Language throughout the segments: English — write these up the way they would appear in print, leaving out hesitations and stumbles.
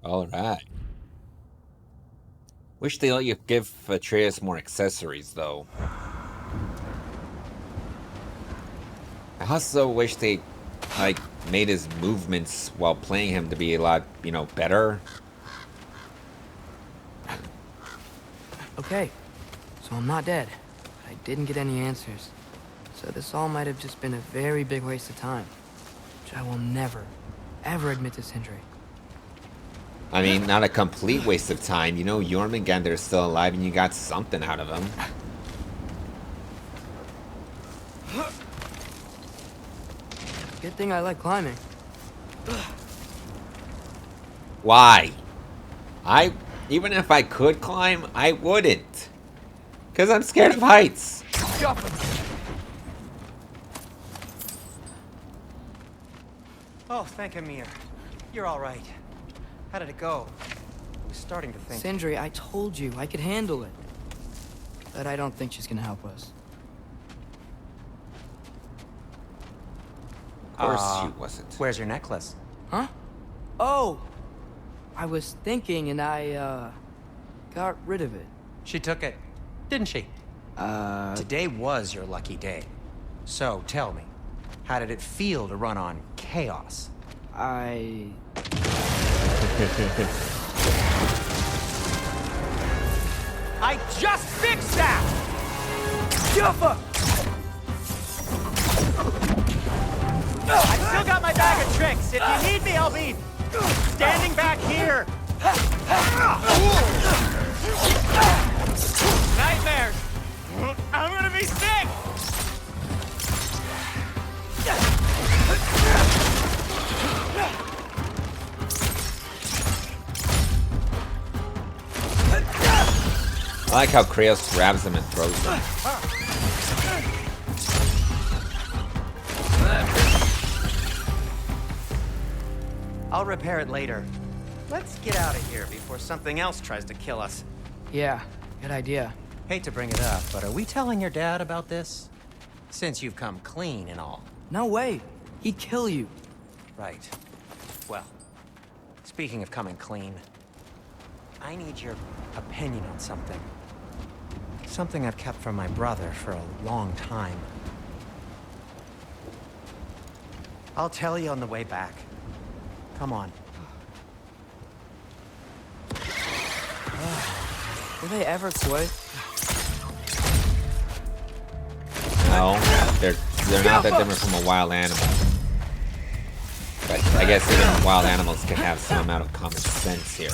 All right. Wish they let you give Atreus more accessories, though. I also wish they, like, made his movements while playing him to be a lot, better. Okay, so I'm not dead. But I didn't get any answers. So this all might have just been a very big waste of time. Which I will never, ever admit to Sindri. I mean, not a complete waste of time. Jormungandr is still alive and you got something out of him. Good thing I like climbing. Why? Even if I could climb, I wouldn't. Because I'm scared of heights. Oh, thank Amir. You're all right. How did it go? I was starting to think... Sindri, I told you I could handle it. But I don't think she's gonna help us. Of course she wasn't. Where's your necklace? Huh? Oh! I was thinking and I, got rid of it. She took it, didn't she? Today was your lucky day. So, tell me, how did it feel to run on chaos? I just fixed that! Juffa! I still got my bag of tricks. If you need me, I'll be standing back here. Nightmares. I'm gonna be sick. I like how Kratos grabs them and throws them. I'll repair it later. Let's get out of here before something else tries to kill us. yeah, good idea. Hate to bring it up, but are we telling your dad about this? Since you've come clean and all. No way. He'd kill you. Right. Well, speaking of coming clean, I need your opinion on something. Something I've kept from my brother for a long time. I'll tell you on the way back. Come on. Will they ever quit? No, they're not that different from a wild animal. But I guess even wild animals can have some amount of common sense here.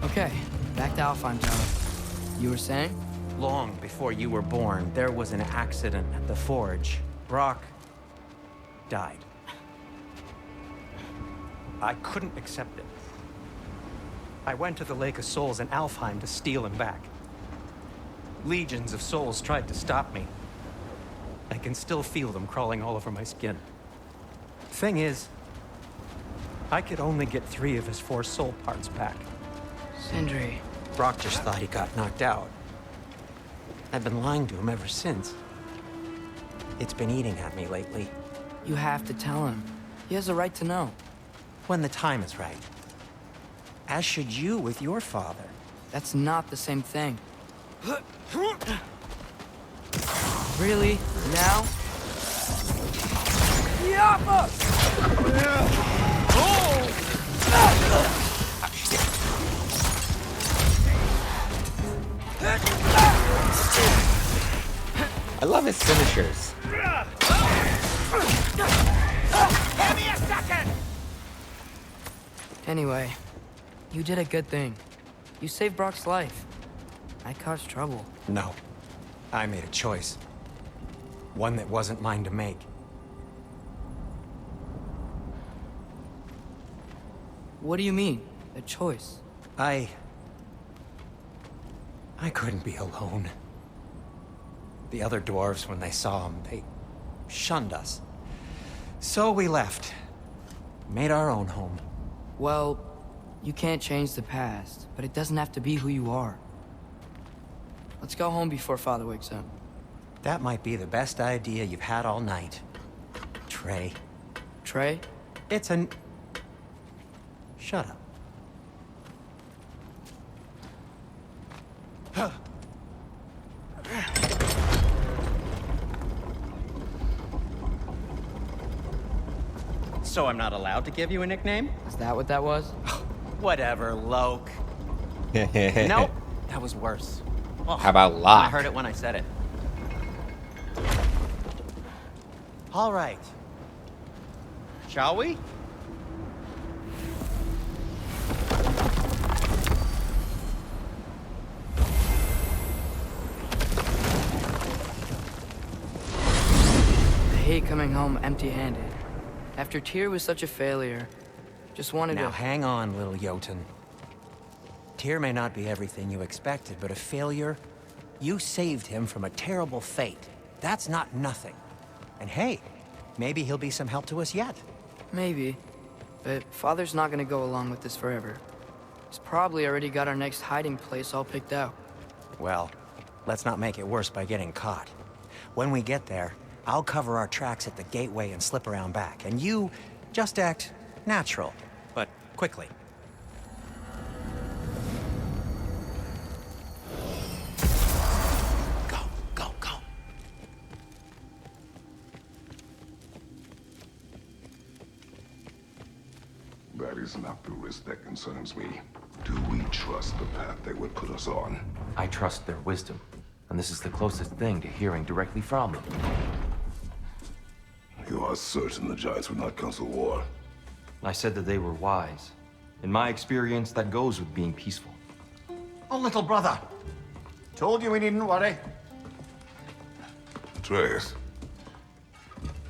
Okay, back to Alfheim Tower. You were saying? Long before you were born, there was an accident at the forge. Brock died. I couldn't accept it. I went to the Lake of Souls in Alfheim to steal him back. Legions of souls tried to stop me. I can still feel them crawling all over my skin. Thing is, I could only get 3 of his 4 soul parts back. Sindri. Brock just thought he got knocked out. I've been lying to him ever since. It's been eating at me lately. You have to tell him. He has a right to know. When the time is right. As should you with your father. That's not the same thing. Really? Now? I love his finishers. Give me a second! Anyway, you did a good thing. You saved Brock's life. I caused trouble. No. I made a choice. One that wasn't mine to make. What do you mean? A choice? I couldn't be alone. The other dwarves, when they saw him, they shunned us. So we left. Made our own home. Well, you can't change the past, but it doesn't have to be who you are. Let's go home before Father wakes up. That might be the best idea you've had all night. Trey. Trey? It's an... Shut up. So I'm not allowed to give you a nickname? Is that what that was? Whatever, Loke. Nope, that was worse. Oh, How about I Locke? heard it when I said it. All right. Shall we? I hate coming home empty-handed. After Tyr was such a failure, just wanted Now to... hang on, little Jotun. Tyr may not be everything you expected, but a failure? You saved him from a terrible fate. That's not nothing. And hey, maybe he'll be some help to us yet. Maybe. But Father's not gonna go along with this forever. He's probably already got our next hiding place all picked out. Well, let's not make it worse by getting caught. When we get there, I'll cover our tracks at the gateway and slip around back. And you just act natural, but quickly. Go, go, go. That is not the risk that concerns me. Do we trust the path they would put us on? I trust their wisdom, and this is the closest thing to hearing directly from them. You are certain the Giants would not counsel war? I said that they were wise. In my experience, that goes with being peaceful. Oh, little brother. Told you we needn't worry. Atreus,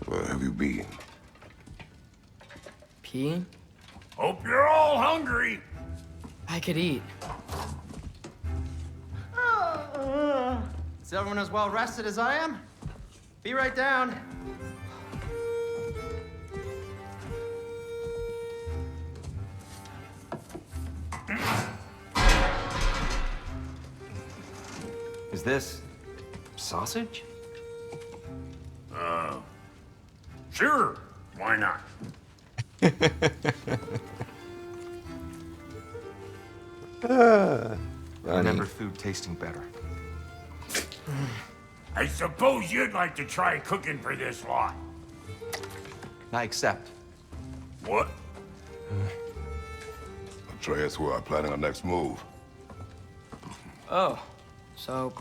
where have you been? Peeing? Hope you're all hungry. I could eat. Is everyone as well rested as I am? Be right down. Is this sausage? Sure, why not? I remember food tasting better. I suppose you'd like to try cooking for this lot. I accept. What? Atreus, we are planning our next move. Oh, so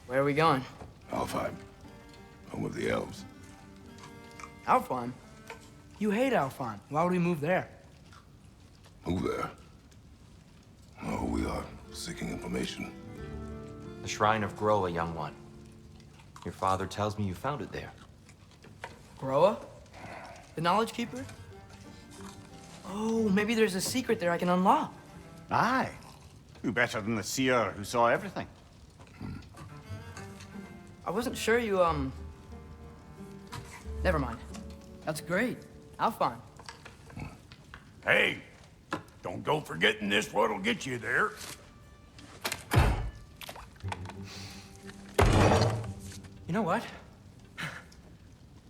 where are we going? Alfheim, home of the elves. Alfheim? You hate Alfheim. Why would we move there? Move there. Oh, we are seeking information. The Shrine of Groa, young one. Your father tells me you found it there. Groa? The Knowledge Keeper? Oh, maybe there's a secret there I can unlock. Aye. Who better than the seer who saw everything? I wasn't sure you, Never mind. That's great. Alfheim. Hey, don't go forgetting this what'll get you there. You know what?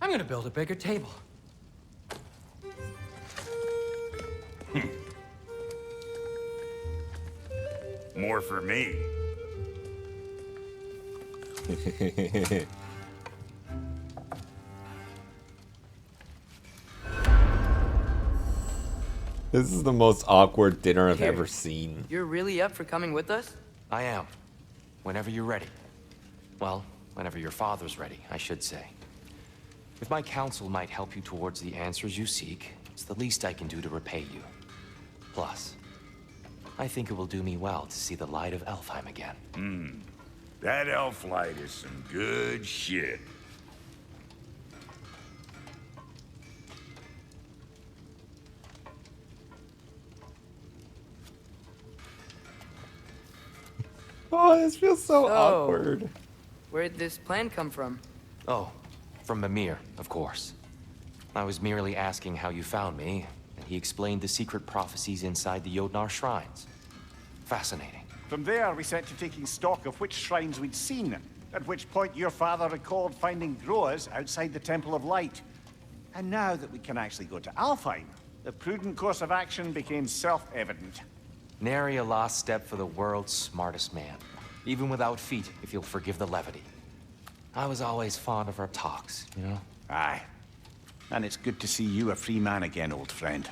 I'm gonna build a bigger table. More for me. This is the most awkward dinner I've Here. ever seen. You're really up for coming with us? I am. Whenever you're ready. Well, whenever your father's ready, I should say. If my counsel might help you towards the answers you seek, it's the least I can do to repay you. Plus, I think it will do me well to see the light of Alfheim again. That elf light is some good shit. Oh, this feels so So- awkward. Where'd this plan come from? Oh, from Mimir, of course. I was merely asking how you found me, and he explained the secret prophecies inside the Jotnar shrines. Fascinating. From there, we set to taking stock of which shrines we'd seen, at which point your father recalled finding Groas outside the Temple of Light. And now that we can actually go to Alfheim, the prudent course of action became self-evident. Nary a lost step for the world's smartest man. Even without feet, if you'll forgive the levity. I was always fond of our talks, you know? Aye. And it's good to see you a free man again, old friend.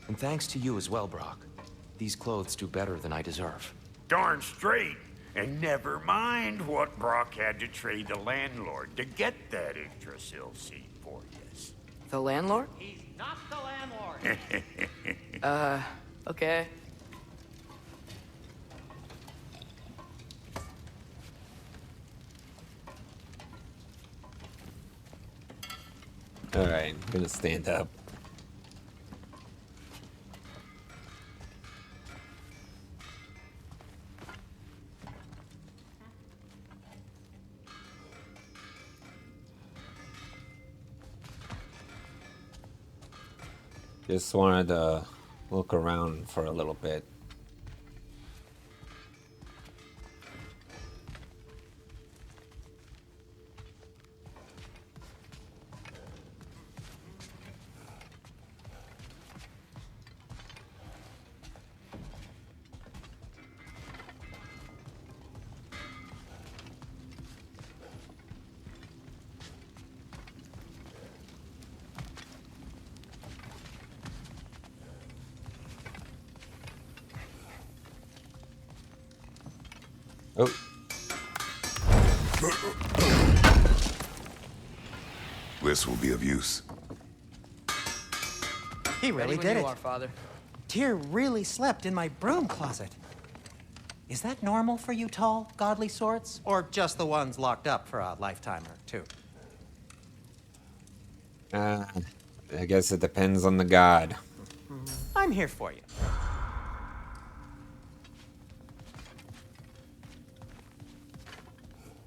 And thanks to you as well, Brock. These clothes do better than I deserve. Darn straight. And never mind what Brock had to trade the landlord to get that Yggdrasil seed for you. The landlord? He's not the landlord. Okay. Alright, I'm gonna stand up. Just wanted to look around for a little bit. Oh. This will be of use. He really Ready when did you it. are, Father. Tyr really slept in my broom closet. Is that normal for you tall, godly sorts? Or just the ones locked up for a lifetime or two? I guess it depends on the god. I'm here for you.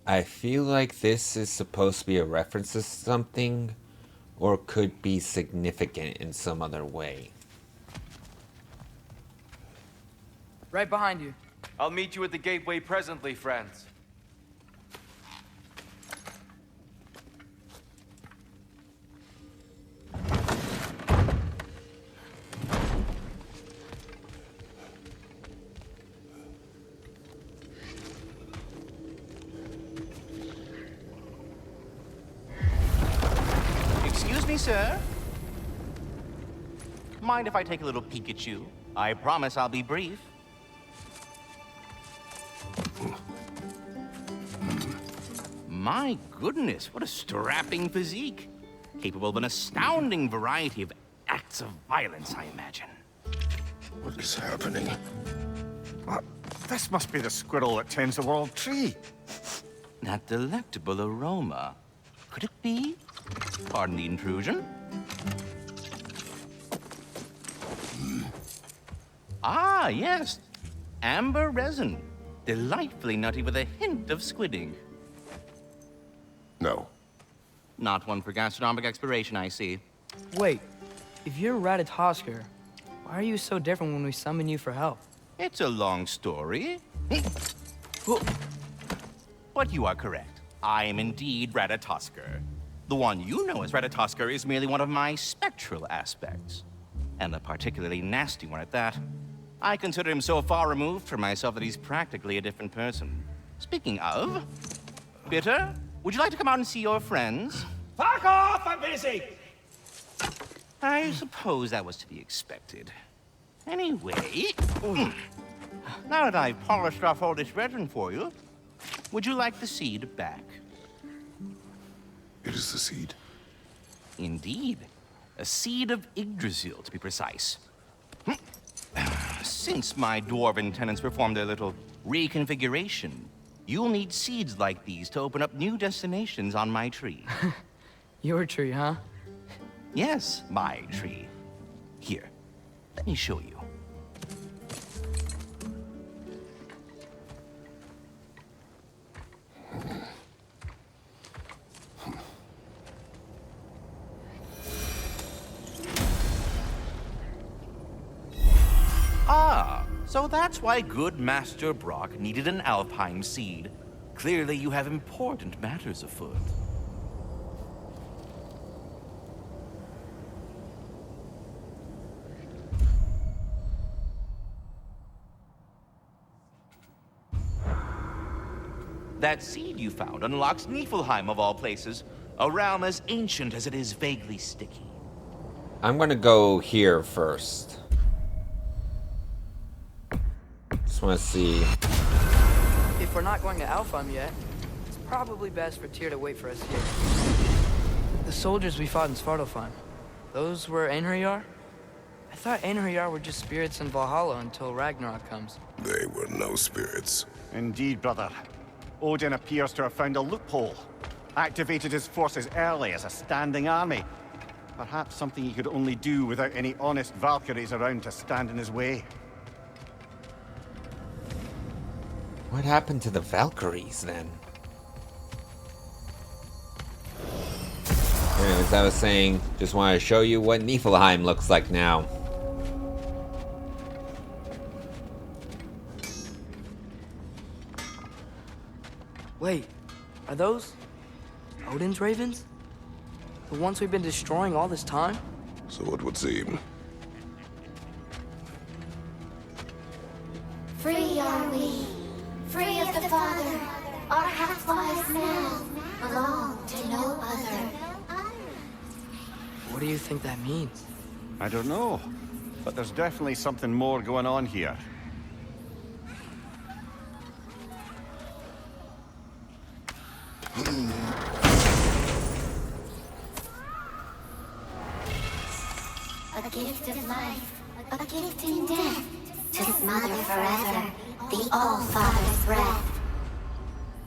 I feel like this is supposed to be a reference to something, or could be significant in some other way. Right behind you. I'll meet you at the gateway presently, friends. Excuse me, sir. Mind if I take a little peek at you? I promise I'll be brief. My goodness, what a strapping physique. Capable of an astounding variety of acts of violence, I imagine. What is happening? What? This must be the squirrel that tends the world tree. That delectable aroma. Could it be? Pardon the intrusion. Ah, yes. Amber resin. Delightfully nutty with a hint of squidding. No. Not one for gastronomic exploration, I see. Wait, if you're Ratatosker, why are you so different when we summon you for help? It's a long story. But you are correct. I am indeed Ratatosker. The one you know as Ratatosker is merely one of my spectral aspects. And a particularly nasty one at that. I consider him so far removed from myself that he's practically a different person. Speaking of... Bitter, would you like to come out and see your friends? Fuck off! I'm busy! I suppose that was to be expected. Anyway... Now that I've polished off all this resin for you, would you like the seed back? It is the seed. Indeed. A seed of Yggdrasil, to be precise. Since my dwarven tenants performed their little reconfiguration, you'll need seeds like these to open up new destinations on my tree. Your tree, huh? Yes, my tree. Here, let me show you. Ah, so that's why good Master Brock needed an Alfheim seed. Clearly you have important matters afoot. That seed you found unlocks Niflheim of all places, a realm as ancient as it is vaguely sticky. I'm gonna go here first. Just wanna see. If we're not going to Alfheim yet, it's probably best for Tyr to wait for us here. The soldiers we fought in Svartalfheim, those were Einherjar? I thought Einherjar were just spirits in Valhalla until Ragnarok comes. They were no spirits. Indeed, brother. Odin appears to have found a loophole. Activated his forces early as a standing army. Perhaps something he could only do without any honest Valkyries around to stand in his way. What happened to the Valkyries then? Anyways, I was saying, just wanted to show you what Niflheim looks like now. Wait, are those Odin's ravens? The ones we've been destroying all this time? So it would seem. Free are we, free of the Father. Our half-lives now belong to no other. What do you think that means? I don't know, but there's definitely something more going on here. A gift of life, a gift in death, to smother forever the All-Father's breath.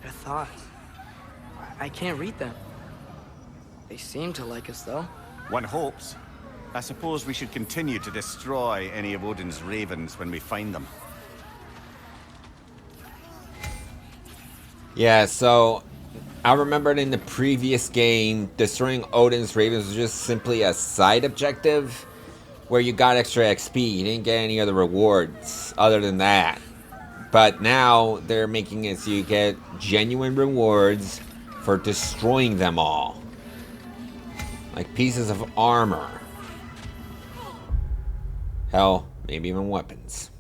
Their thoughts. I can't read them. They seem to like us, though. One hopes. I suppose we should continue to destroy any of Odin's ravens when we find them. Yeah, so I remembered in the previous game, destroying Odin's ravens was just simply a side objective where you got extra XP. You didn't get any other rewards other than that. But now they're making it so you get genuine rewards for destroying them all. Like pieces of armor. Hell, maybe even weapons.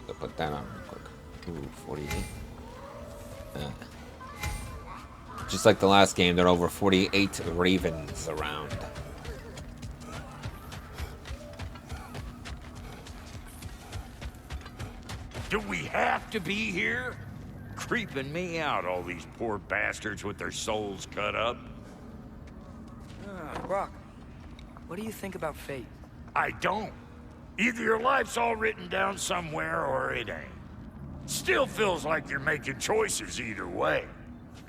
I'll put that on real quick. Ooh, 48. Just like the last game, there are over 48 ravens around. Do we have to be here? Creeping me out, all these poor bastards with their souls cut up. Brock, what do you think about fate? I don't. Either your life's all written down somewhere or it ain't. Still feels like you're making choices either way.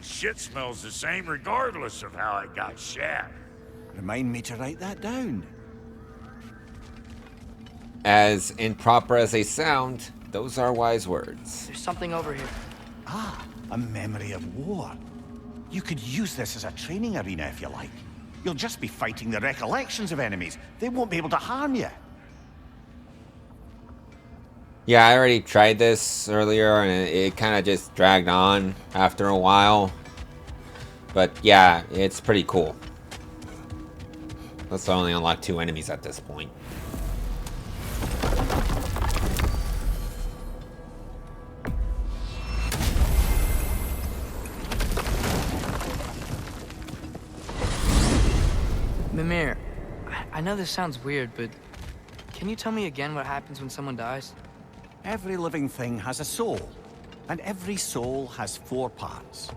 Shit smells the same regardless of how it got shattered. Remind me to write that down. As improper as they sound, those are wise words. There's something over here. Ah, a memory of war. You could use this as a training arena if you like. You'll just be fighting the recollections of enemies. They won't be able to harm you. Yeah, I already tried this earlier and it kind of just dragged on after a while. But yeah, it's pretty cool. Let's only unlock 2 enemies at this point. Mimir, I know this sounds weird, but can you tell me again what happens when someone dies? Every living thing has a soul, and every soul has 4 parts.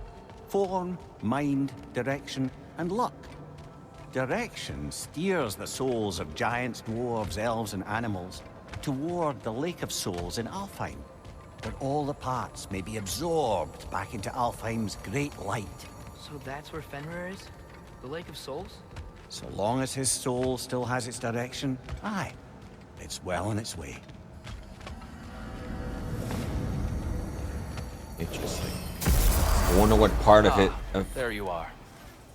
Form, mind, direction, and luck. Direction steers the souls of giants, dwarves, elves, and animals toward the Lake of Souls in Alfheim. that all the parts may be absorbed back into Alfheim's great light. So that's where Fenrir is? The Lake of Souls? So long as his soul still has its direction, aye, it's well on its way. Interesting. I wonder what part of it. There you are.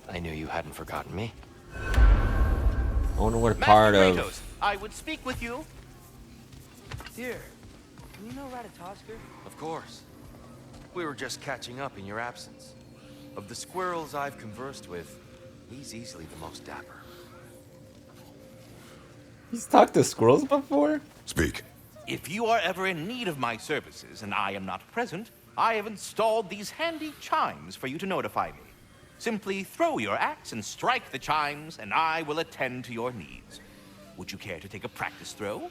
I knew you hadn't forgotten me. I wonder what Master part Kratos, of. I would speak with you. Here. Do you know Ratatoskr? Of course. We were just catching up in your absence. Of the squirrels I've conversed with, he's easily the most dapper. He's talked to squirrels before? Speak. If you are ever in need of my services and I am not present, I have installed these handy chimes for you to notify me. Simply throw your axe and strike the chimes, and I will attend to your needs. Would you care to take a practice throw?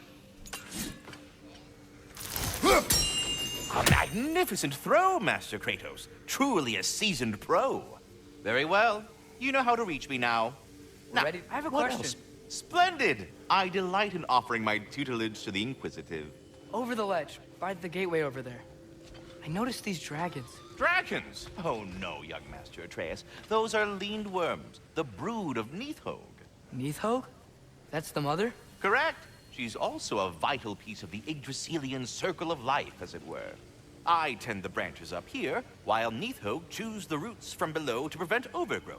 A magnificent throw, Master Kratos. Truly a seasoned pro. Very well. You know how to reach me now. Now, Ready? I have a what question. else? Splendid! I delight in offering my tutelage to the Inquisitive. Over the ledge, by the gateway over there. I noticed these dragons. Dragons? Oh no, young Master Atreus. Those are leaned worms, the brood of Nithhog. Nithhog? That's the mother? Correct. She's also a vital piece of the Yggdrasilian circle of life, as it were. I tend the branches up here, while Nithhog chews the roots from below to prevent overgrowth.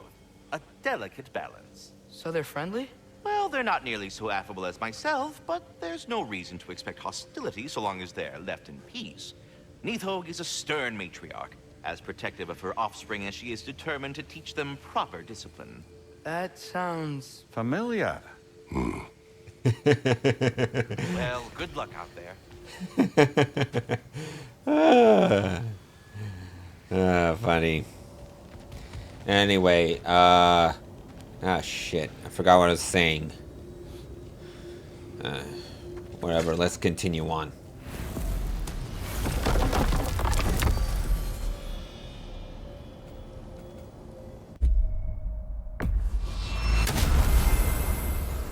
A delicate balance. So they're friendly? Well, they're not nearly so affable as myself, but there's no reason to expect hostility so long as they're left in peace. Nithhog is a stern matriarch, as protective of her offspring as she is determined to teach them proper discipline. That sounds... Familiar. Well, good luck out there. Funny. Anyway, shit. I forgot what I was saying. Whatever, let's continue on.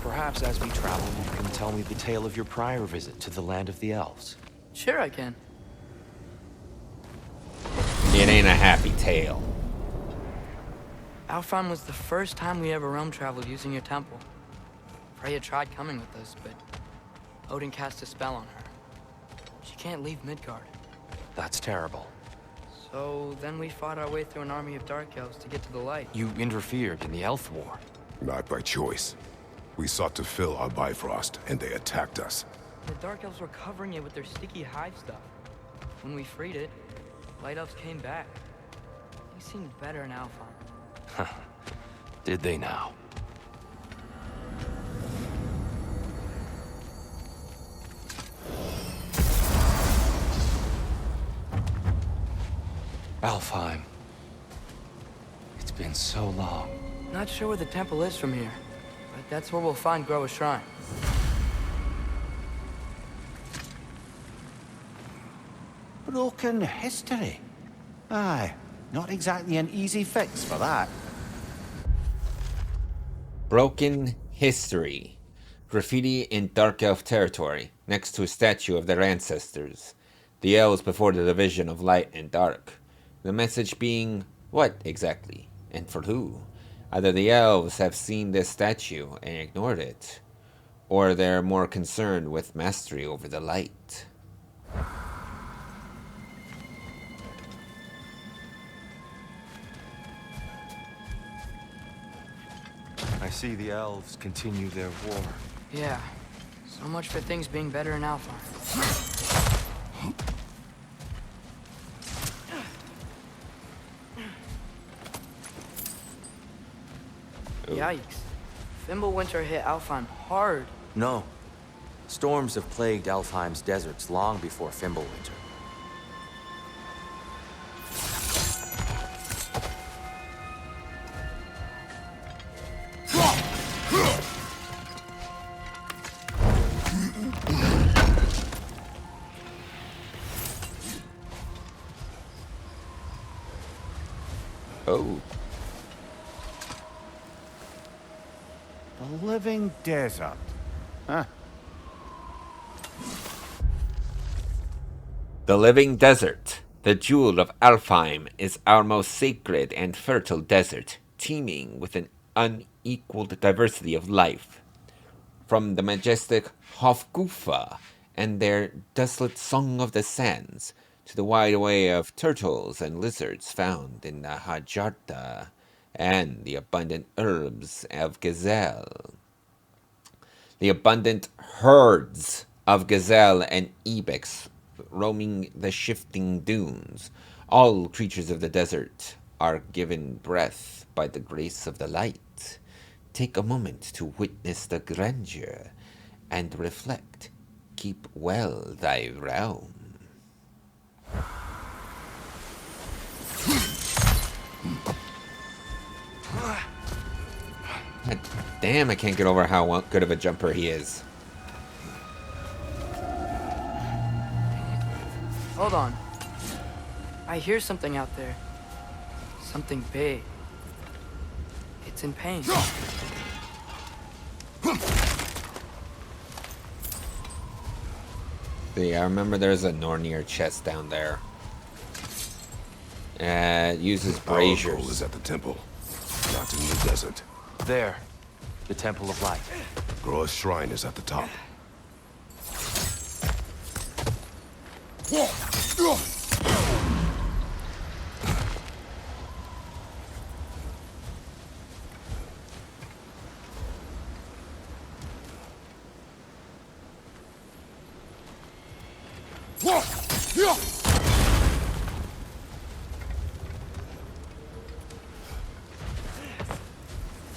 Perhaps as we travel, you can tell me the tale of your prior visit to the land of the elves. Sure I can. It ain't a happy tale. Alfheim was the first time we ever realm traveled using your temple. Freya tried coming with us, but Odin cast a spell on her. She can't leave Midgard. That's terrible. So then we fought our way through an army of dark elves to get to the light. You interfered in the elf war. Not by choice. We sought to fill our Bifrost, and they attacked us. The dark elves were covering it with their sticky hive stuff. When we freed it, light elves came back. They seemed better in Alfheim. Did they now? Alfheim. It's been so long. Not sure where the temple is from here, but that's where we'll find Groa's shrine. Broken history. Aye, not exactly an easy fix for that. Broken history. Graffiti in Dark Elf territory, next to a statue of their ancestors. The elves before the division of light and dark. The message being, what exactly? And for who? Either the elves have seen this statue and ignored it, or they're more concerned with mastery over the light. I see the elves continue their war. Yeah, so much for things being better in Alfheim. Yikes. Fimbulwinter hit Alfheim hard. No. Storms have plagued Alfheim's deserts long before Fimbulwinter. Oh. The living desert. Huh. The living desert, the jewel of Alfheim, is our most sacred and fertile desert, teeming with an unequaled diversity of life. From the majestic Hofgufa and their desolate Song of the Sands, to the wide array of turtles and lizards found in the Hajarta, and the abundant herbs of gazelle. The abundant herds of gazelle and ibex roaming the shifting dunes. All creatures of the desert are given breath by the grace of the light. Take a moment to witness the grandeur and reflect. Keep well thy realm. God damn, I can't get over how good of a jumper he is. Hold on. I hear something out there. Something big. It's in pain. See, I remember there's a Nornir chest down there. It uses braziers. Our goal is at the temple, not in the desert. There. The Temple of Light. Groa's shrine is at the top.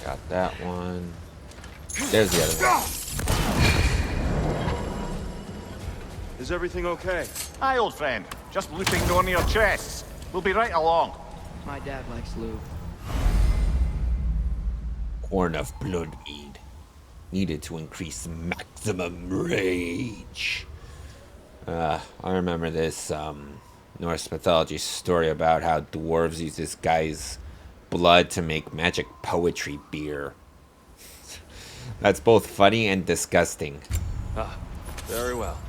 Got that one. There's the other one. Is everything okay? Hi, old friend. Just looting on your chests. We'll be right along. My dad likes lube. Horn of Bloodmead. Needed to increase maximum rage. I remember this Norse mythology story about how dwarves use this guy's blood to make magic poetry beer. That's both funny and disgusting. Ah, very well.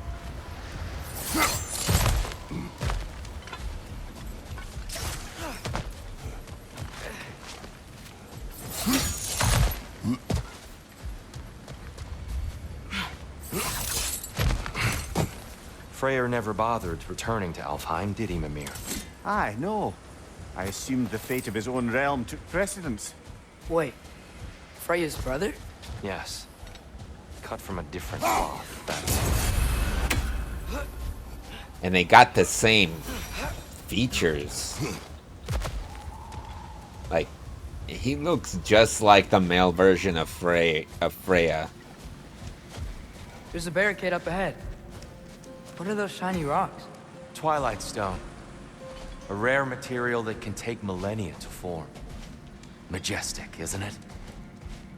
Freyr never bothered returning to Alfheim, did he, Mimir? Aye, no. I assumed the fate of his own realm took precedence. Wait. Freya's brother? Yes. Cut from a different cloth, that's... And they got the same features. Like, he looks just like the male version of Freya. There's a barricade up ahead. What are those shiny rocks? Twilight Stone. A rare material that can take millennia to form. Majestic, isn't it?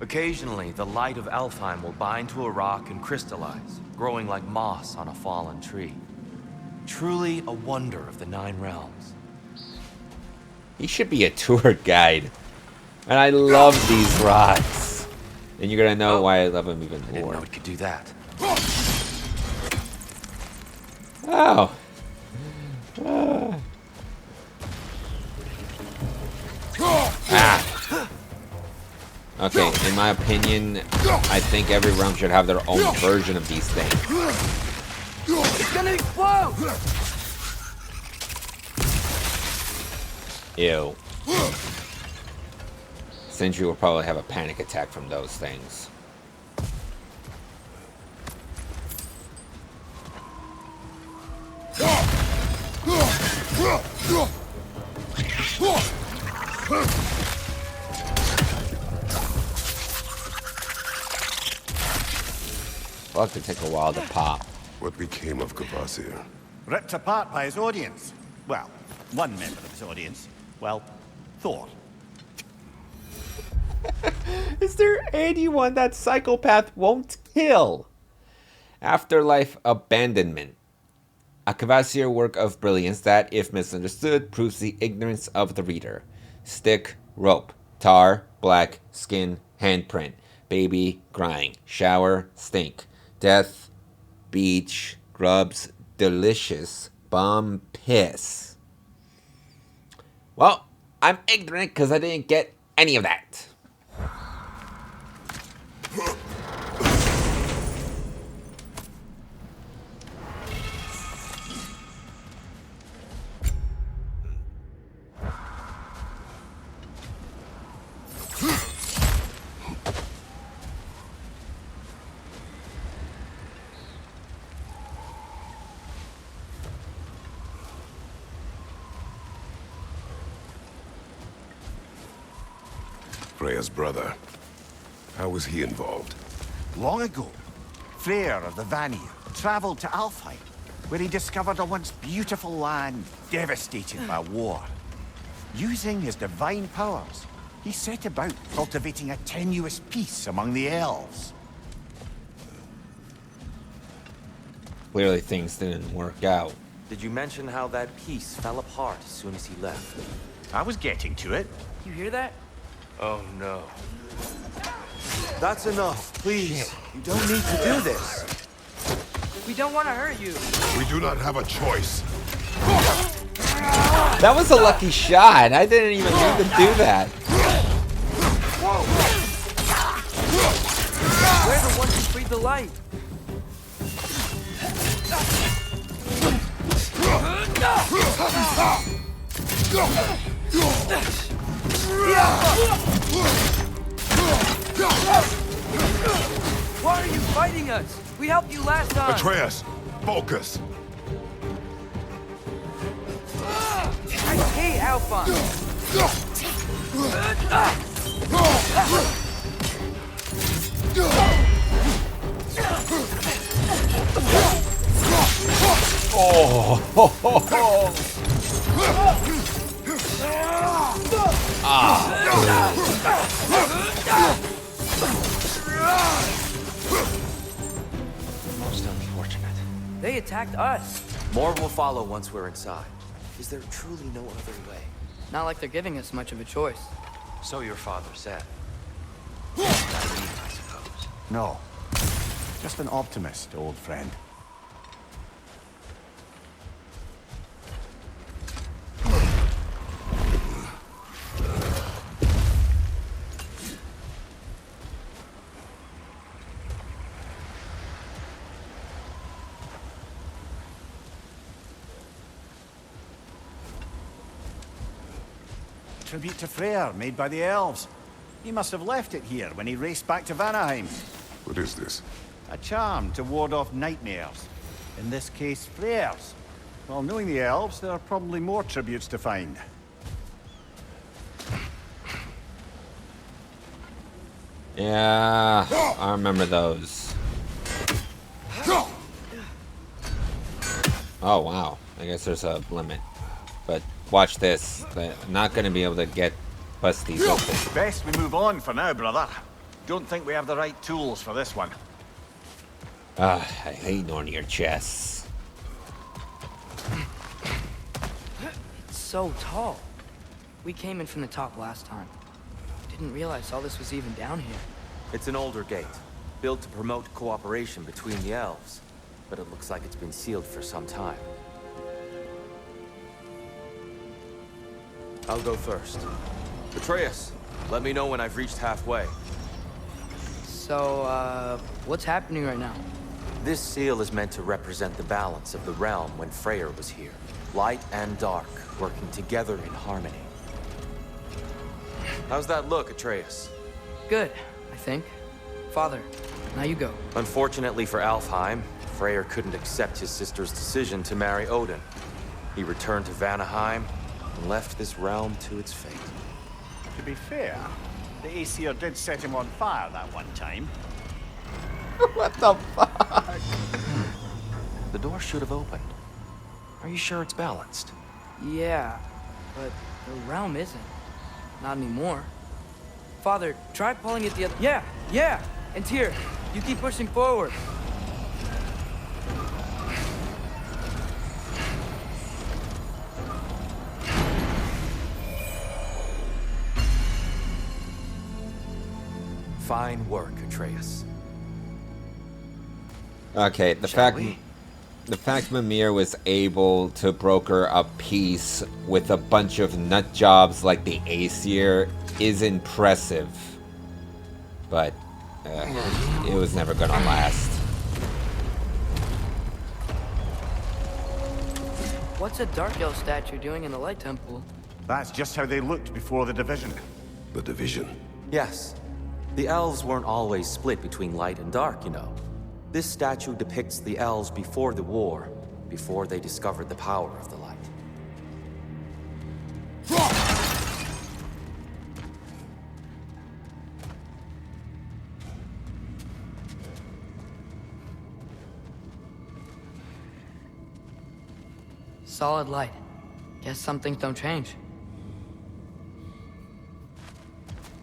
Occasionally, the light of Alfheim will bind to a rock and crystallize, growing like moss on a fallen tree. Truly a wonder of the Nine Realms. He should be a tour guide. And I love these rocks. And you're gonna know why I love him even I didn't more. know it could do that. Oh. Ah. Okay, in my opinion, I think every realm should have their own version of these things. It's gonna explode! Ew. Sindri will probably have a panic attack from those things. Well, it could take a while to pop. What became of Kvasir? Ripped apart by his audience. Well, one member of his audience. Well, Thor. Is there anyone that psychopath won't kill? Afterlife Abandonment. A Kvasir work of brilliance that, if misunderstood, proves the ignorance of the reader. Stick, rope, tar, black, skin, handprint, baby, crying, shower, stink, death, beach, grubs, delicious, bum piss. Well, I'm ignorant because I didn't get any of that. Freya's brother. How was he involved? Long ago, Freyr of the Vanir traveled to Alfheim, where he discovered a once beautiful land devastated by war. Using his divine powers, he set about cultivating a tenuous peace among the elves. Clearly things didn't work out. Did you mention how that piece fell apart as soon as he left? I was getting to it. You hear that? Oh no. That's enough, please. You don't need to do this. We don't want to hurt you. We do not have a choice. That was a lucky shot. I didn't even mean to do that. We're the ones who freed the light. Why are you fighting us? We helped you last time. Atreus, focus. I hate Alfheim. Most unfortunate. They attacked us. More will follow once we're inside. Is there truly no other way? Not like they're giving us much of a choice. So your father said. Naive, I suppose. No, just an optimist, old friend. Tribute to Freyr, made by the elves. He must have left it here when he raced back to Vanaheim. What is this? A charm to ward off nightmares. In this case, Freyr's. Well, knowing the elves, there are probably more tributes to find. Yeah, I remember those. Oh, wow. I guess there's a limit. But watch this. I'm not going to be able to get bust these open. Best we move on for now, brother. Don't think we have the right tools for this one. I hate on your chests. It's so tall. We came in from the top last time. Didn't realize all this was even down here. It's an older gate, built to promote cooperation between the elves. But it looks like it's been sealed for some time. I'll go first. Atreus, let me know when I've reached halfway. So, what's happening right now? This seal is meant to represent the balance of the realm when Freyr was here. Light and dark, working together in harmony. How's that look, Atreus? Good, I think. Father, now you go. Unfortunately for Alfheim, Freyr couldn't accept his sister's decision to marry Odin. He returned to Vanaheim and left this realm to its fate. To be fair, the Aesir did set him on fire that one time. What the fuck? The door should have opened. Are you sure it's balanced? Yeah, but the realm isn't. Not anymore. Father, try pulling it the other... Yeah! And Tyr, you keep pushing forward. Fine work, Atreus. Okay, the Shall fact... we? the fact Mimir was able to broker a peace with a bunch of nut jobs like the Aesir is impressive. But it was never gonna last. What's a Dark Elf statue doing in the Light Temple? That's just how they looked before the division. The division. Yes. The elves weren't always split between light and dark, you know. This statue depicts the elves before the war, before they discovered the power of the light. Solid light. Guess some things don't change.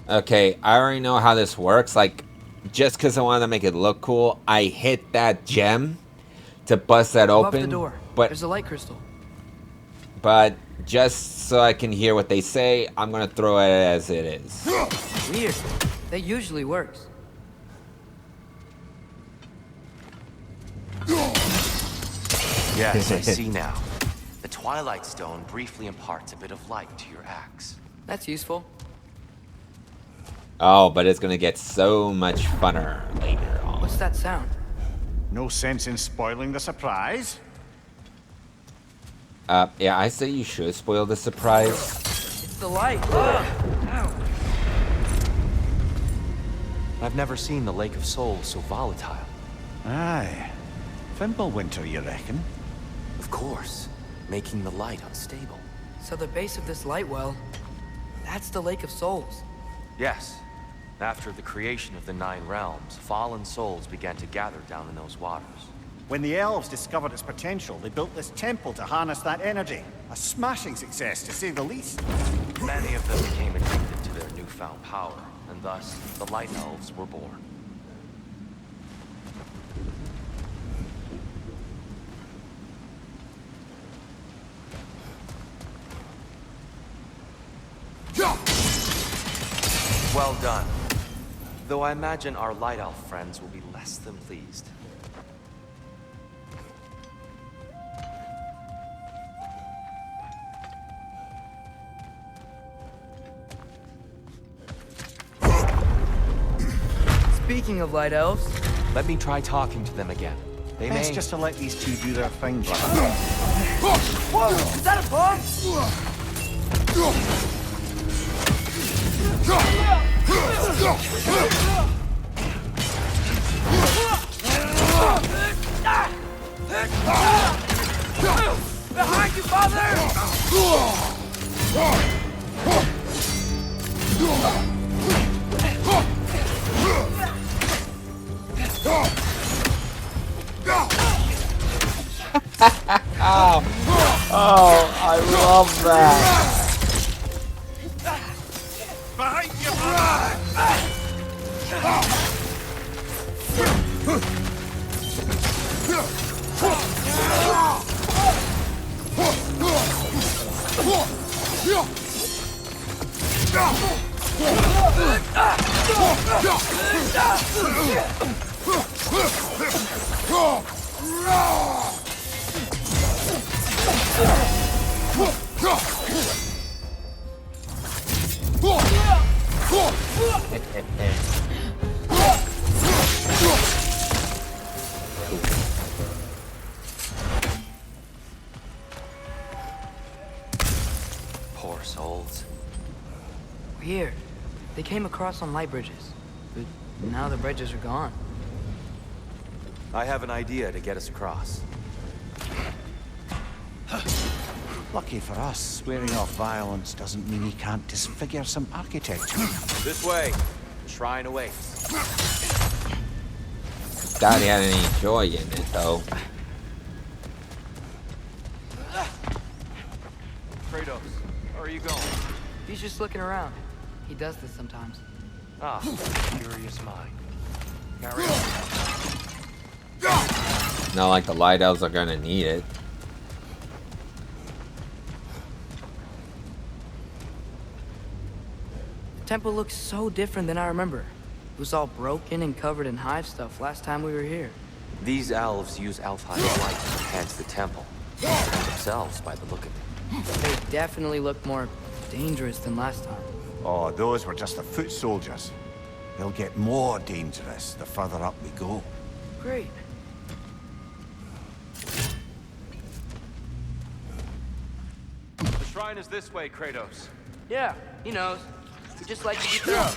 Okay, I already know how this works. Like, just because I wanted to make it look cool, I hit that gem to bust that Above open. the door. But There's a light crystal. But just so I can hear what they say, I'm gonna throw it as it is. Weird. That usually works. Yes, I see now. The Twilight Stone briefly imparts a bit of light to your axe. That's useful. Oh, but it's gonna get so much funner later on. What's that sound? No sense in spoiling the surprise. Yeah, I say you should spoil the surprise. It's the light. Ow. I've never seen the Lake of Souls so volatile. Aye. Fimbulwinter, you reckon? Of course, making the light unstable. So the base of this light well, that's the Lake of Souls. Yes. After the creation of the Nine Realms, fallen souls began to gather down in those waters. When the elves discovered its potential, they built this temple to harness that energy. A smashing success, to say the least. Many of them became addicted to their newfound power, and thus, the Light Elves were born. Well done. Though I imagine our Light Elf friends will be less than pleased. Speaking of light elves, Let me try talking to them again. They Best may... just to let these two do their thing, brother. whoa, is that a bomb? Behind you, father! Oh, I love that. Behind you, brother! Poor souls. Weird. They came across on light bridges, but now the bridges are gone. I have an idea to get us across. Lucky for us, swearing off violence doesn't mean he can't disfigure some architecture. This way. The shrine awaits. Doubt he had any joy in it, though. Kratos, where are you going? He's just looking around. He does this sometimes. Ah, curious mind. Carry on. Not like the light elves are gonna need it. The temple looks so different than I remember. It was all broken and covered in hive stuff last time we were here. These elves use Alfheim's light to enhance the temple. And themselves, by the look of it. They definitely look more dangerous than last time. Oh, those were just the foot soldiers. They'll get more dangerous the further up we go. Great. The shrine is this way, Kratos. Yeah, he knows. We just like to be thorough.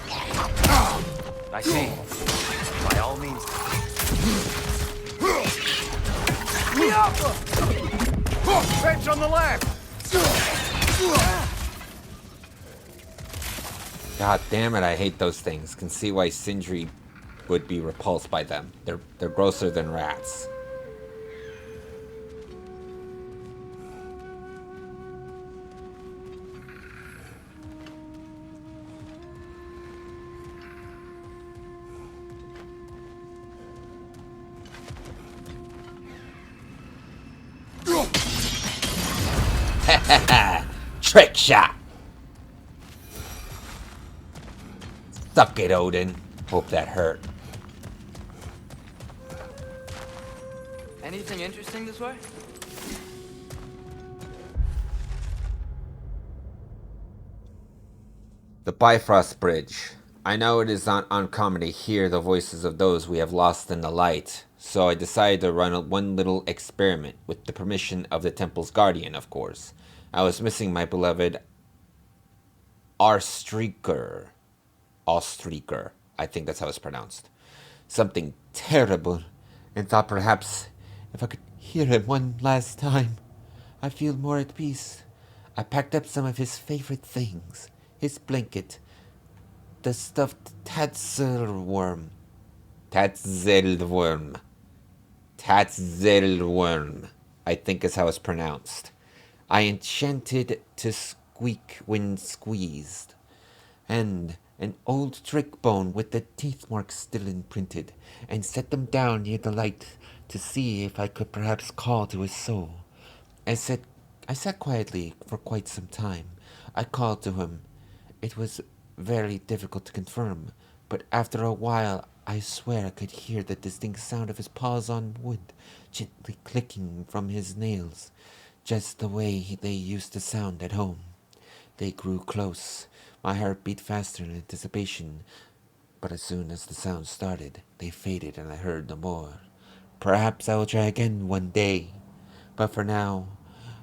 I see. By all means. Fetch on the left! God damn it, I hate those things. Can see why Sindri would be repulsed by them. They're grosser than rats. Trick shot! Suck it, Odin. Hope that hurt. Anything interesting this way? The Bifrost Bridge. I know it is not uncommon to hear the voices of those we have lost in the light, so I decided to run one little experiment, with the permission of the temple's guardian, of course. I was missing my beloved Ostreaker, I think that's how it's pronounced. Something terrible, and thought perhaps if I could hear him one last time, I'd feel more at peace. I packed up some of his favorite things, his blanket, the stuffed Tatzelworm, I think is how it's pronounced. I enchanted to squeak when squeezed, and an old trick bone with the teeth marks still imprinted, and set them down near the light to see if I could perhaps call to his soul. I sat quietly for quite some time. I called to him. It was very difficult to confirm, but after a while I swear I could hear the distinct sound of his paws on wood, gently clicking from his nails, just the way they used to sound at home. They grew close. My heart beat faster in anticipation, but as soon as the sound started, they faded and I heard no more. Perhaps I will try again one day, but for now,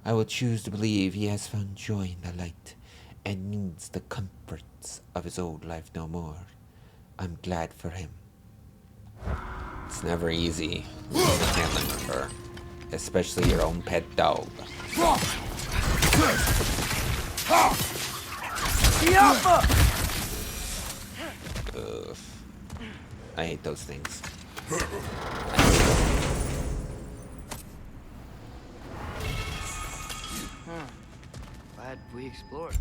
I will choose to believe he has found joy in the light, and needs the comforts of his old life no more. I'm glad for him. It's never easy losing a family member, especially your own pet dog. Ugh. I hate those things. Glad we explored.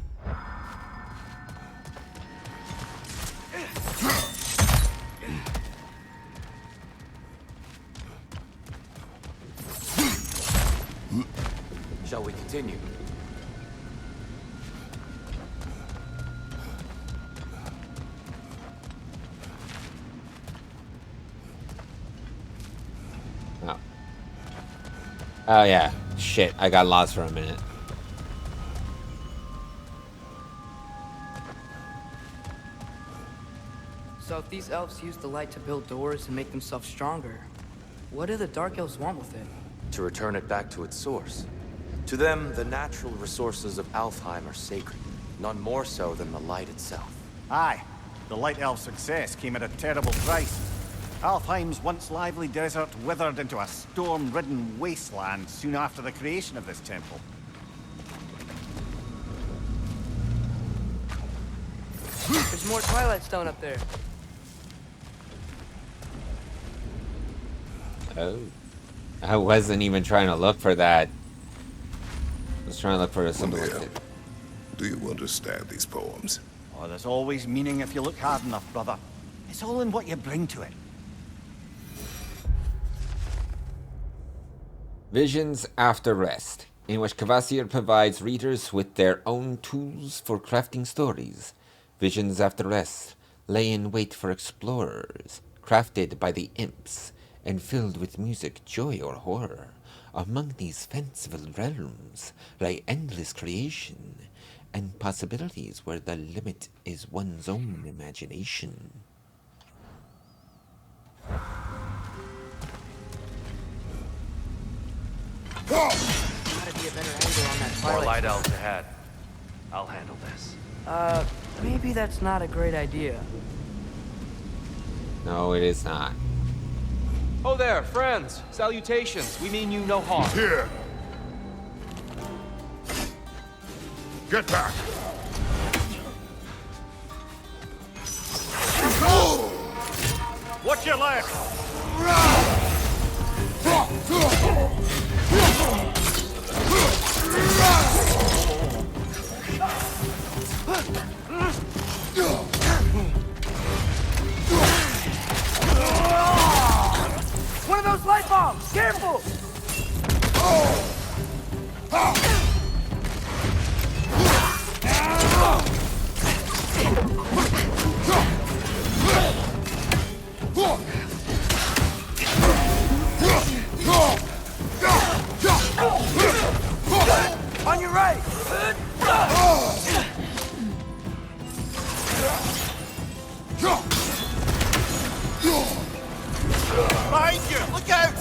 Shall we continue? Oh. Oh yeah. Shit, I got lost for a minute. So if these elves use the light to build doors and make themselves stronger, what do the Dark Elves want with it? To return it back to its source. To them, the natural resources of Alfheim are sacred, none more so than the light itself. Aye, the Light Elf success came at a terrible price. Alfheim's once lively desert withered into a storm-ridden wasteland soon after the creation of this temple. There's more Twilight Stone up there. Oh. I wasn't even trying to look for that. I was trying to look for something like that. Do you understand these poems? Oh, there's always meaning if you look hard enough, brother. It's all in what you bring to it. Visions After Rest, in which Kvasir provides readers with their own tools for crafting stories. Visions After Rest lay in wait for explorers, crafted by the imps, and filled with music, joy, or horror. Among these fanciful realms lie endless creation and possibilities where the limit is one's own imagination. Gotta be a better angle on that More twilight. light elves ahead. I'll handle this. Maybe that's not a great idea. No, it is not. Oh there, friends. Salutations. We mean you no harm. Here! Get back! Watch your left! One of those light bombs! Careful! On your right! Behind you! Look out!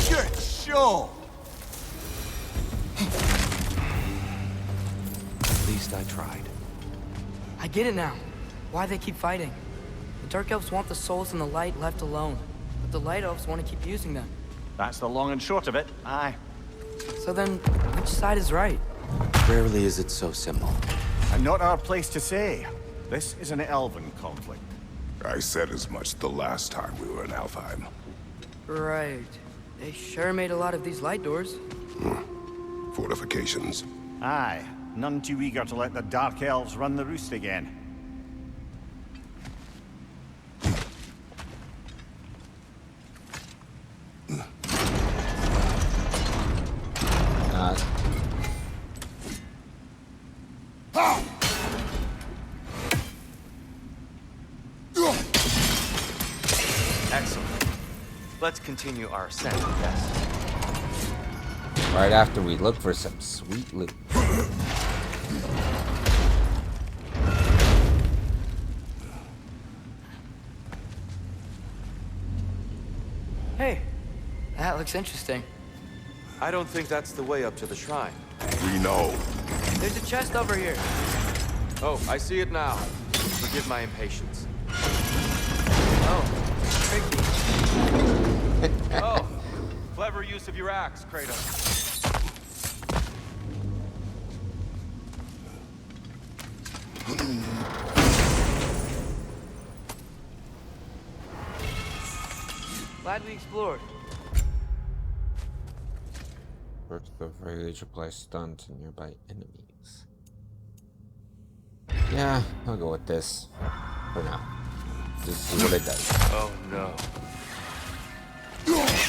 Good show! At least I tried. I get it now. Why they keep fighting. The Dark Elves want the souls in the light left alone. But the Light Elves want to keep using them. That's the long and short of it. Aye. So then, which side is right? Rarely is it so simple. And not our place to say. This is an elven conflict. I said as much the last time we were in Alfheim. Right. They sure made a lot of these light doors. Fortifications. Aye. None too eager to let the Dark Elves run the roost again. Excellent. Let's continue our ascent, yes. Right after we look for some sweet loot. Hey, that looks interesting. I don't think that's the way up to the shrine. We know. There's a chest over here. Oh, I see it now. Forgive my impatience. Oh, tricky. Oh, clever use of your axe, Kratos. Glad we explored. Work the village, apply stun to nearby enemies. Yeah, I'll go with this. For now. Just see what it does. Oh no.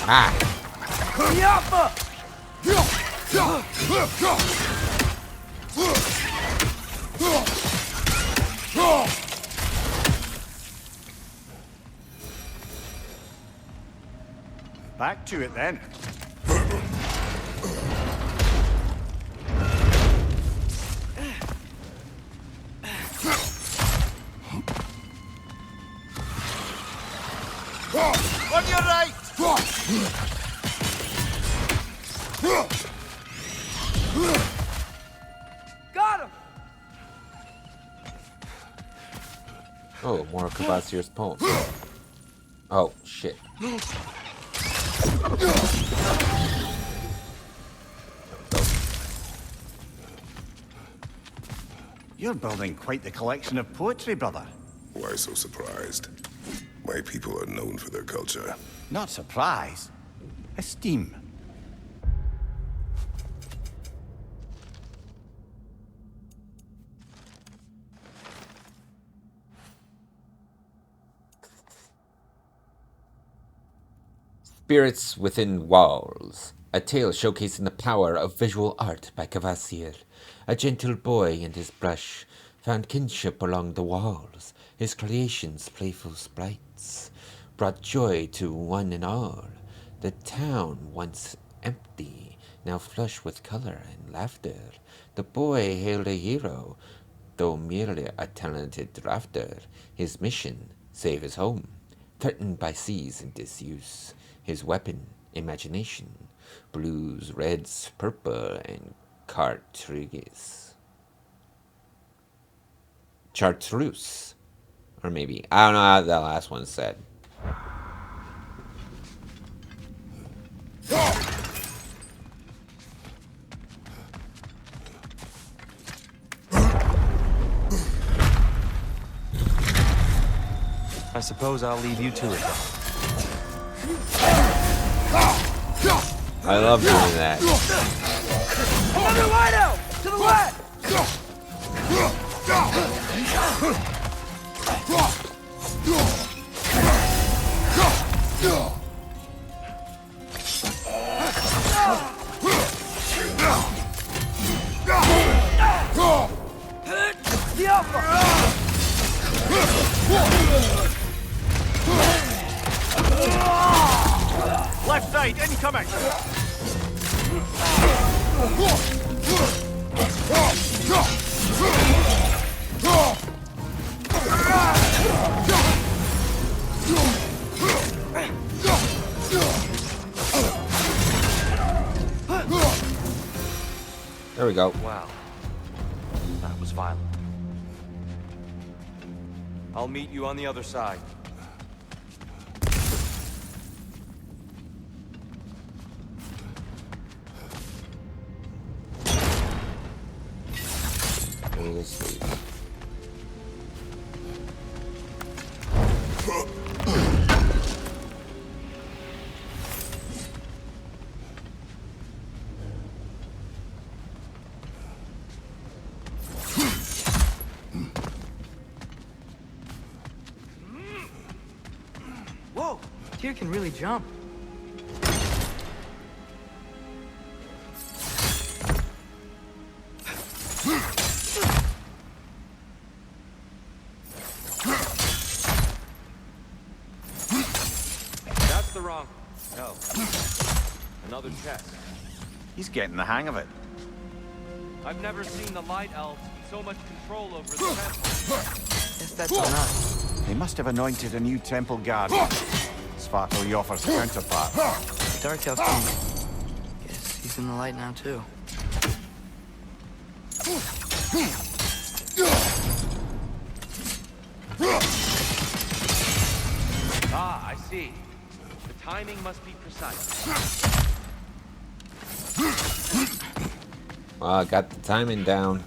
Ah! Yappa! Back to it then. On your right! Got him! Oh, more Kvasir's poem. Oh, shit. You're building quite the collection of poetry, brother. Why so surprised? My people are known for their culture. Not surprise. Esteem. Spirits Within Walls, a tale showcasing the power of visual art by Kvasir. A gentle boy and his brush found kinship along the walls. His creations, playful sprites, brought joy to one and all. The town, once empty, now flush with color and laughter. The boy hailed a hero, though merely a talented drafter. His mission, save his home, threatened by seas and disuse. His weapon, imagination, blues, reds, purple, and chartreuse. Chartreuse. Or maybe, I don't know how that last one said. I suppose I'll leave you to it. I love doing that. Another wideout! To the left! The Alpha! Left side, incoming! There we go. Wow. That was violent. I'll meet you on the other side. Whoa! Tyr can really jump. That's the wrong... No. Another chest. He's getting the hang of it. I've never seen the Light Elves with so much control over the temple. Guess that's on us. They must have anointed a new temple guard. Svartal Joffer's counterpart. Dark Elf King. Guess he's in the light now, too. Ah, I see. The timing must be precise. Well, I got the timing down.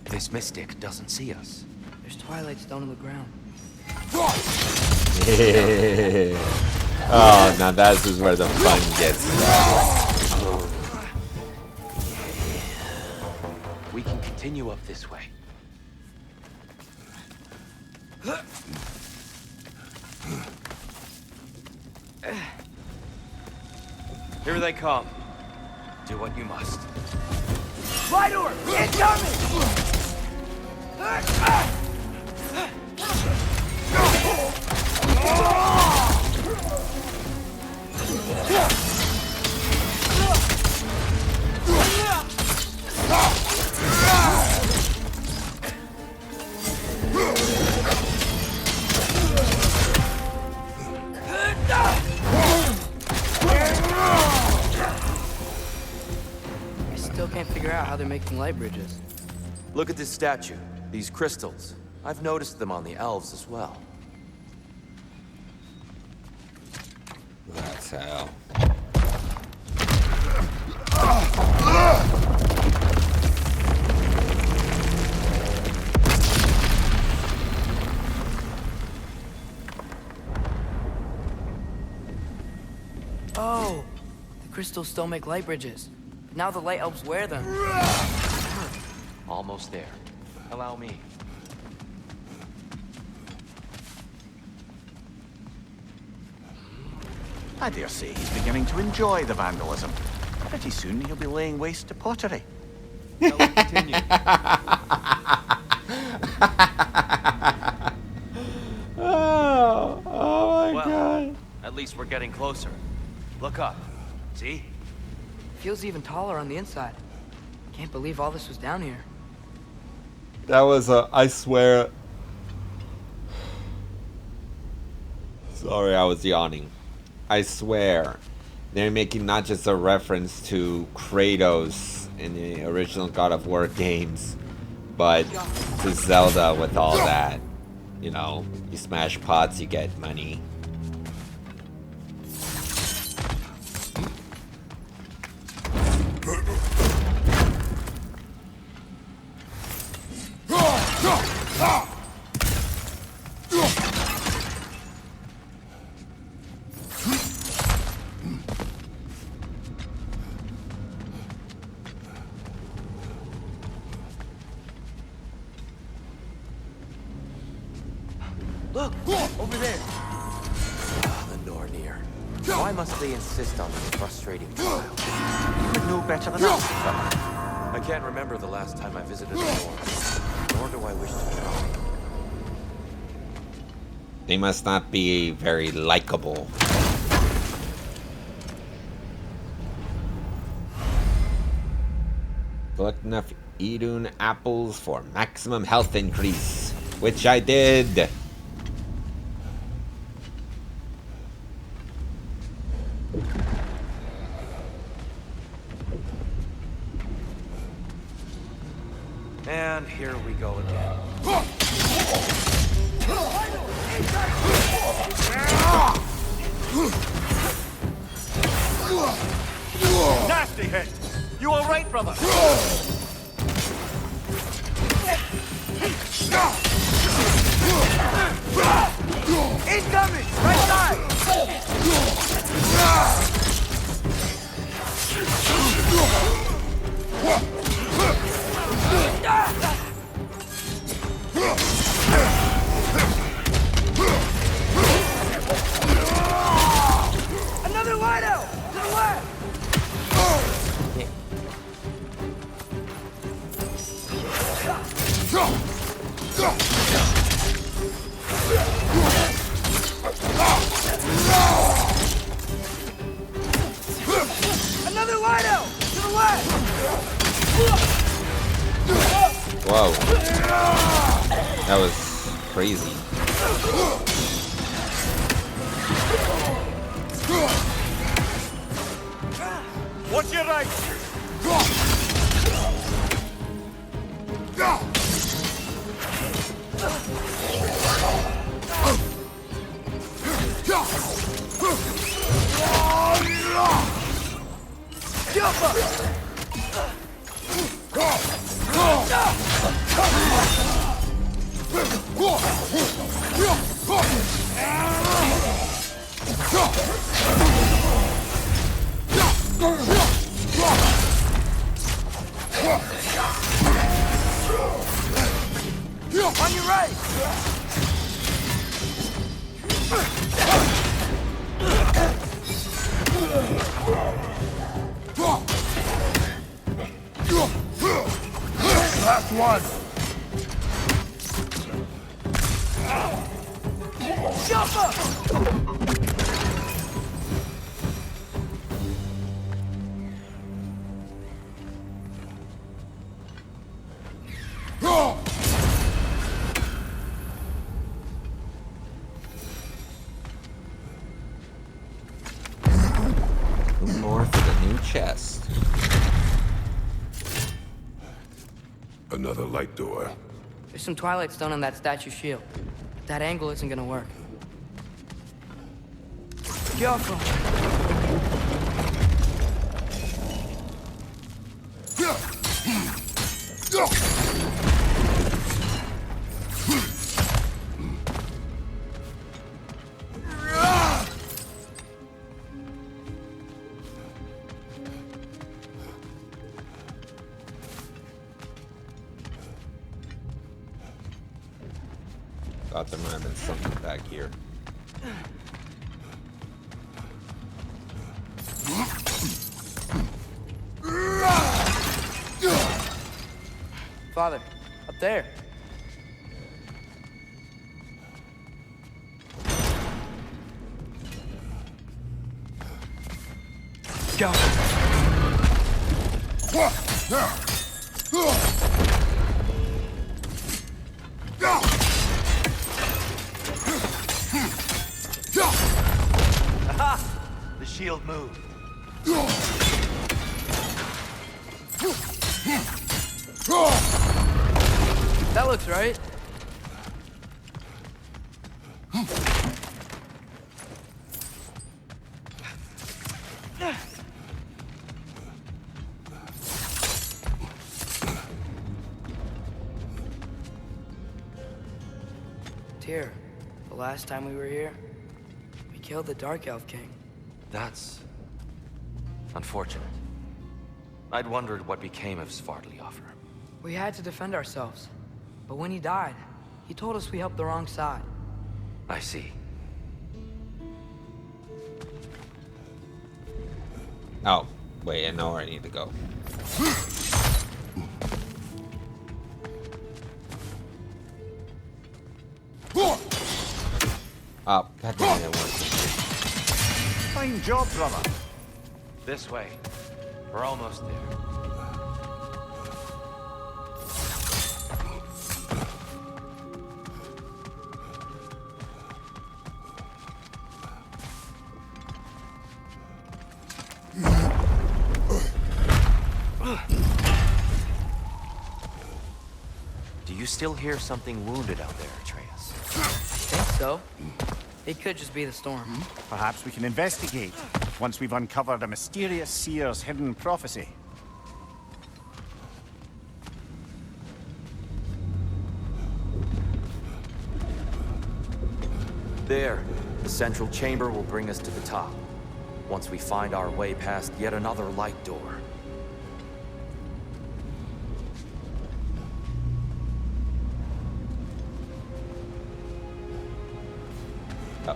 This mystic doesn't see us. There's Twilight Stone on the ground. Oh, now this is where the fun gets started. We can continue up this way. Here they come. Do what you must. Light orb! Incoming! can't figure out how they're making light bridges. Look at this statue, these crystals. I've noticed them on the elves as well. That's how. Oh, the crystals still make light bridges. Now the light elves wear them. Almost there. Allow me. I dare say he's beginning to enjoy the vandalism. Pretty soon he'll be laying waste to pottery. Shall we continue? Oh my Well, god. at least we're getting closer. Look up. See? Feels even taller on the inside. Can't believe all this was down here. That was I swear. Sorry, I was yawning. I swear. They're making not just a reference to Kratos in the original God of War games, but to Zelda with all that. You know, you smash pots, you get money. Look, over there. The Nornir. Why must they insist on this frustrating trial? You would know better than us, fella. I can't remember the last time I visited the North, nor do I wish to try. They must not be very likable. Collect enough Idun apples for maximum health increase, which I did. And here we go again. Nasty hit! You all right, brother? Incoming! Right side! Another light out! To the left! Another light out! To the left! Whoa. That was crazy. What's your right? On your right! Last one. Jump up! More for the new chest. Another light door. There's some Twilight Stone on that statue shield. That angle isn't gonna work. Careful. Thought there might have been something back here. Father, up there. Go. Aha! The shield moved. That looks right. Tyr, the last time we were here, we killed the Dark Elf King. That's unfortunate. I'd wondered what became of Svartalfheim. We had to defend ourselves. But when he died, he told us we helped the wrong side. I see. Oh, wait, I know where I need to go. Oh, god damn it, Fine job, brother. This way. We're almost there. Do you still hear something wounded out there, Atreus? I think so. It could just be the storm. Perhaps we can investigate once we've uncovered a mysterious seer's hidden prophecy. There. The central chamber will bring us to the top. Once we find our way past yet another light door. Oh.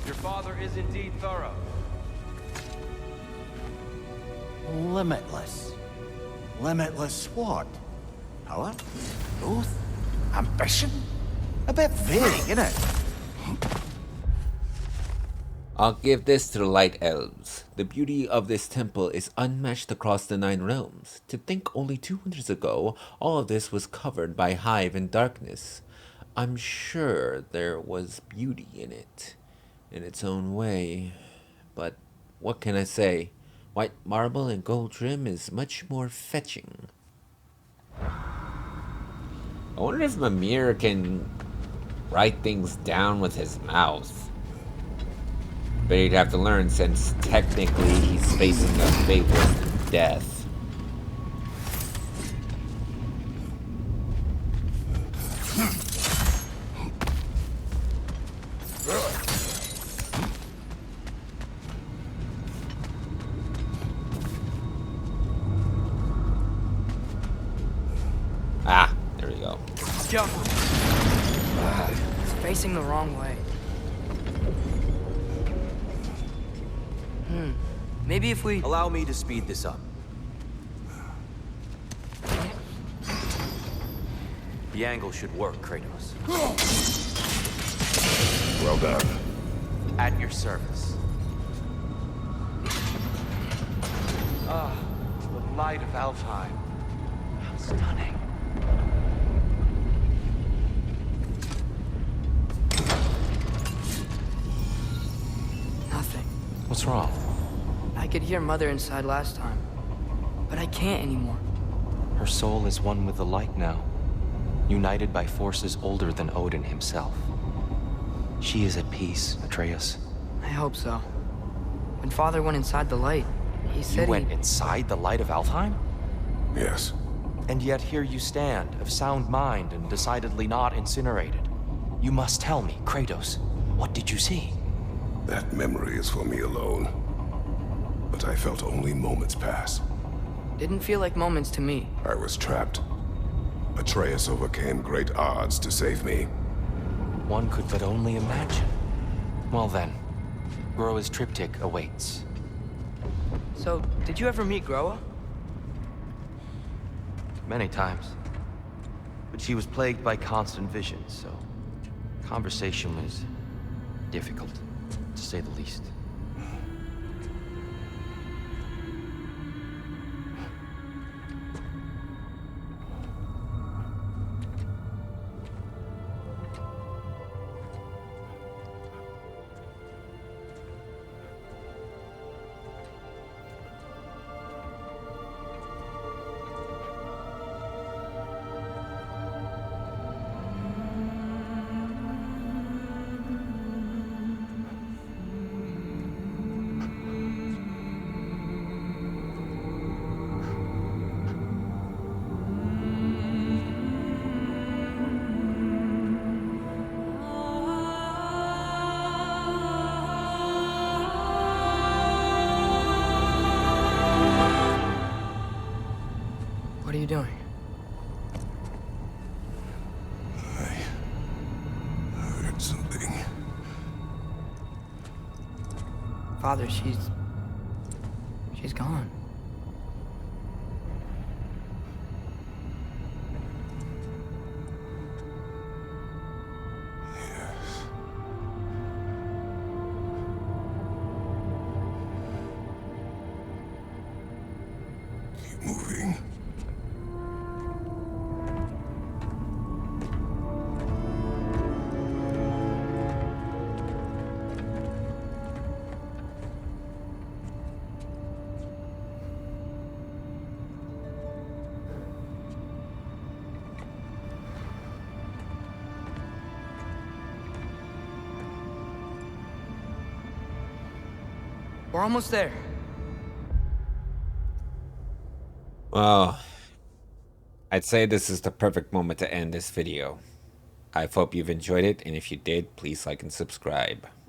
Your father is indeed thorough. Limitless. Limitless what? Power? Growth? Ambition? A bit vague, isn't it? I'll give this to the Light Elves. The beauty of this temple is unmatched across the 9 realms. To think only 200 years ago, all of this was covered by hive and darkness. I'm sure there was beauty in it, in its own way. But what can I say? White marble and gold trim is much more fetching. I wonder if Mimir can write things down with his mouth. But he'd have to learn since technically he's facing a fate with death. Ah, there we go. Let's go. It's facing the wrong way. Maybe if we... Allow me to speed this up. The angle should work, Kratos. Well done. At your service. The light of Alfheim. How stunning. Nothing. What's wrong? I could hear Mother inside last time, but I can't anymore. Her soul is one with the light now, united by forces older than Odin himself. She is at peace, Atreus. I hope so. When Father went inside the light, he said You went inside the light of Alfheim? Yes. And yet here you stand, of sound mind and decidedly not incinerated. You must tell me, Kratos, what did you see? That memory is for me alone. But I felt only moments pass. Didn't feel like moments to me. I was trapped. Atreus overcame great odds to save me. One could but only imagine. Well then, Groa's triptych awaits. So, did you ever meet Groa? Many times. But she was plagued by constant visions, so conversation was difficult, to say the least. What are you doing? I heard something. Father, she's gone. Yes. Keep moving. We're almost there. Well, I'd say this is the perfect moment to end this video. I hope you've enjoyed it, and if you did, please like and subscribe.